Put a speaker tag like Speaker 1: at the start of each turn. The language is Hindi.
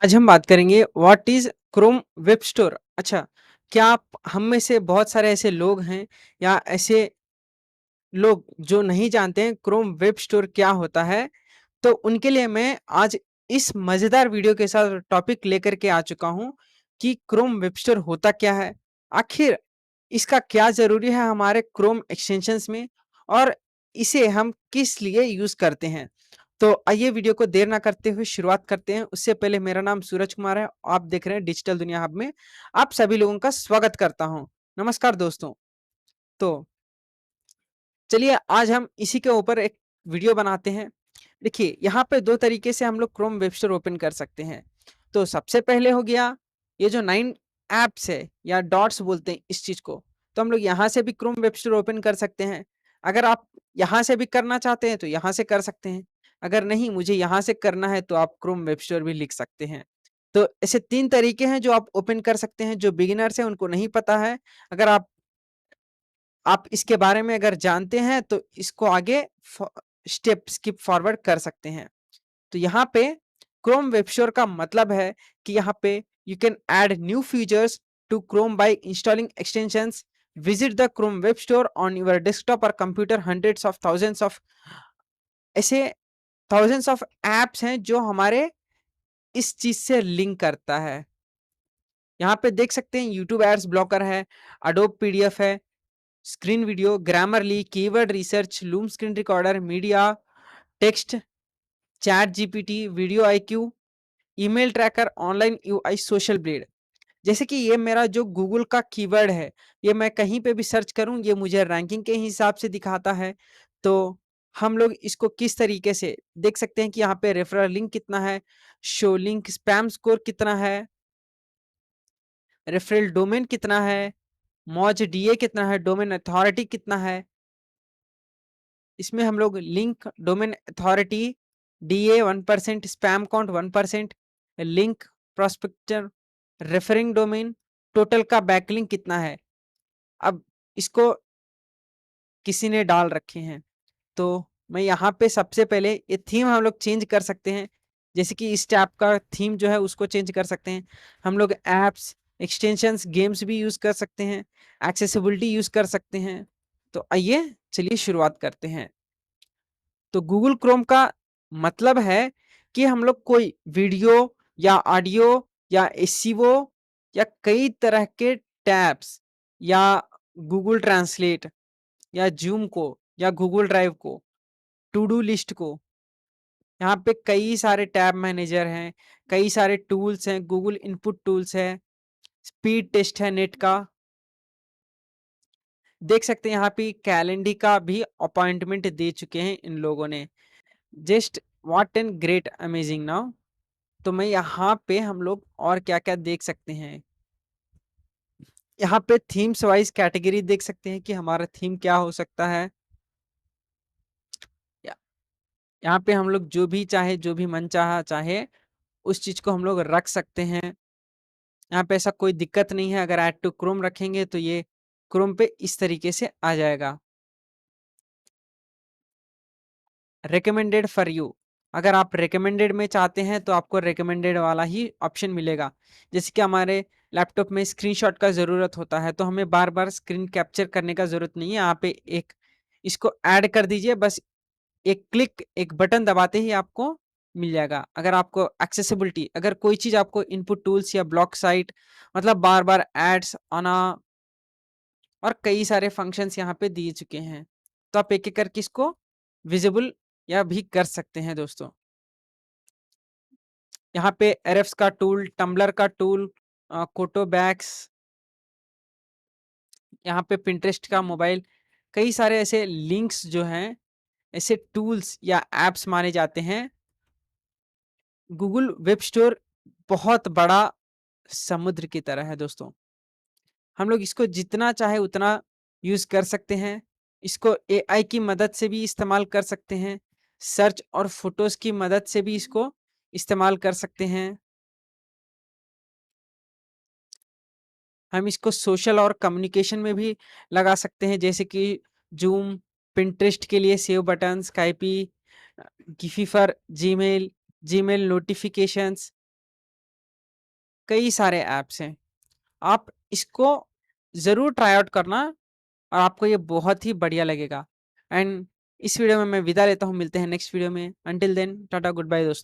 Speaker 1: आज हम बात करेंगे what is Chrome web store. अच्छा, क्या आप हम में से बहुत सारे ऐसे लोग हैं या ऐसे लोग जो नहीं जानते हैं क्रोम वेब स्टोर क्या होता है? तो उनके लिए मैं आज इस मजेदार वीडियो के साथ टॉपिक लेकर के आ चुका हूं कि क्रोम वेब स्टोर होता क्या है, आखिर इसका क्या जरूरी है हमारे क्रोम एक्सटेंशंस में, और इसे हम किस लिए यूज करते हैं। तो आइए वीडियो को देर ना करते हुए शुरुआत करते हैं। उससे पहले मेरा नाम सूरज कुमार है, आप देख रहे हैं डिजिटल दुनिया हब में। आप सभी लोगों का स्वागत करता हूं। नमस्कार दोस्तों। तो चलिए आज हम इसी के ऊपर एक वीडियो बनाते हैं। देखिए यहाँ पे दो तरीके से हम लोग क्रोम वेब स्टोर ओपन कर सकते हैं। तो सबसे पहले हो गया ये जो 9 ऐप्स है या डॉट्स बोलते हैं इस चीज को, तो हम लोग यहाँ से भी क्रोम वेब स्टोर ओपन कर सकते हैं। अगर आप यहाँ से भी करना चाहते हैं तो यहाँ से कर सकते हैं। अगर नहीं मुझे यहाँ से करना है तो आप क्रोम वेब स्टोर भी लिख सकते हैं। तो ऐसे 3 तरीके हैं जो आप ओपन कर सकते हैं। जो बिगिनर्स हैं उनको नहीं पता है, अगर आप इसके बारे में अगर जानते हैं तो इसको आगे स्टेप स्किप फॉरवर्ड कर सकते हैं। तो यहाँ पे क्रोम वेब स्टोर का मतलब है कि यहाँ पे you can add new features to Chrome by installing extensions. Visit the Chrome web store on your desktop और computer. Hundreds of thousands of ऐसे थाउजेंड्स ऑफ एप्स हैं जो हमारे इस चीज से लिंक करता है। यहाँ पे देख सकते हैं यूट्यूब एड्स ब्लॉकर है, अडोब पीडीएफ है, screen video, Grammarly, keyword research, loom screen recorder, media, text, chat GPT, video IQ, email tracker, online UI, social blade. जैसे कि ये मेरा जो गूगल का कीवर्ड है, ये मैं कहीं पे भी सर्च करूं ये मुझे रैंकिंग के हिसाब से दिखाता है। तो हम लोग इसको किस तरीके से देख सकते हैं कि यहाँ पे रेफरल लिंक कितना है, शो लिंक स्पैम स्कोर कितना है, रेफरल डोमेन कितना है, मौज डीए कितना है, डोमेन अथॉरिटी कितना है। इसमें हम लोग link domain authority DA 1%, spam count 1%, link prospector, referring domain, total का बैकलिंक कितना है। अब इसको किसी ने डाल रखे हैं, तो मैं यहाँ पे सबसे पहले ये थीम हम लोग चेंज कर सकते हैं। जैसे कि इस टैब का थीम जो है उसको चेंज कर सकते हैं। हम लोग एप्स, एक्सटेंशंस, गेम्स भी यूज कर सकते हैं, एक्सेसिबिलिटी यूज कर सकते हैं। तो आइए चलिए शुरुआत करते हैं। तो गूगल क्रोम का मतलब है कि हम लोग कोई वीडियो या ऑडियो या एसईओ या कई तरह के टैब्स या गूगल ट्रांसलेट या जूम को या गूगल ड्राइव को, टू डू लिस्ट को, यहाँ पे कई सारे टैब मैनेजर हैं, कई सारे टूल्स हैं, गूगल इनपुट टूल्स है, स्पीड टेस्ट है नेट का। देख सकते हैं यहाँ पे कैलेंडर का भी अपॉइंटमेंट दे चुके हैं इन लोगों ने। Just what an great amazing now. तो मैं यहाँ पे हम लोग और क्या क्या देख सकते हैं। यहाँ पे थीम्स वाइज कैटेगरी देख सकते हैं कि हमारा थीम क्या हो सकता है। या- यहाँ पे हम लोग जो भी चाहे, जो भी मन चाहा चाहे उस चीज को हम लोग रख सकते हैं। यहाँ पे ऐसा कोई दिक्कत नहीं है, अगर ऐड टू क्रोम रखेंगे तो ये क्रोम पे इस तरीके से आ जाएगा। रिकमेंडेड फॉर यू, अगर आप रिकमेंडेड में चाहते हैं तो आपको रिकमेंडेड वाला ही ऑप्शन मिलेगा। जैसे कि हमारे लैपटॉप में स्क्रीनशॉट का ज़रूरत होता है तो हमें बार बार स्क्रीन कैप्चर करने का ज़रूरत नहीं है। यहाँ पे एक इसको ऐड कर दीजिए, बस एक क्लिक, एक बटन दबाते ही आपको मिल जाएगा। अगर आपको एक्सेसिबिलिटी, अगर कोई चीज़ आपको इनपुट टूल्स या ब्लॉक साइट, मतलब बार बार एड्स आना और कई सारे फंक्शंस यहाँ पे दिए चुके हैं, तो आप एक एक करके इसको विजिबल या भी कर सकते हैं दोस्तों। यहाँ पे एरएफ्स का टूल, टम्बलर का टूल, कोटो बैग्स, यहाँ पे पिंटरेस्ट का मोबाइल, कई सारे ऐसे लिंक्स जो हैं, ऐसे टूल्स या एप्स माने जाते हैं। गूगल वेब स्टोर बहुत बड़ा समुद्र की तरह है दोस्तों। हम लोग इसको जितना चाहे उतना यूज कर सकते हैं। इसको एआई की मदद से भी इस्तेमाल कर सकते हैं, सर्च और फोटोज की मदद से भी इसको इस्तेमाल कर सकते हैं। हम इसको सोशल और कम्युनिकेशन में भी लगा सकते हैं, जैसे कि जूम, पिंटरेस्ट के लिए save button, Skype, Giphy for Gmail, Gmail notifications, कई सारे ऐप्स हैं। आप इसको ज़रूर ट्राई आउट करना और आपको ये बहुत ही बढ़िया लगेगा। एंड इस वीडियो में मैं विदा लेता हूँ, मिलते हैं नेक्स्ट वीडियो में। Until then tata goodbye दोस्तों।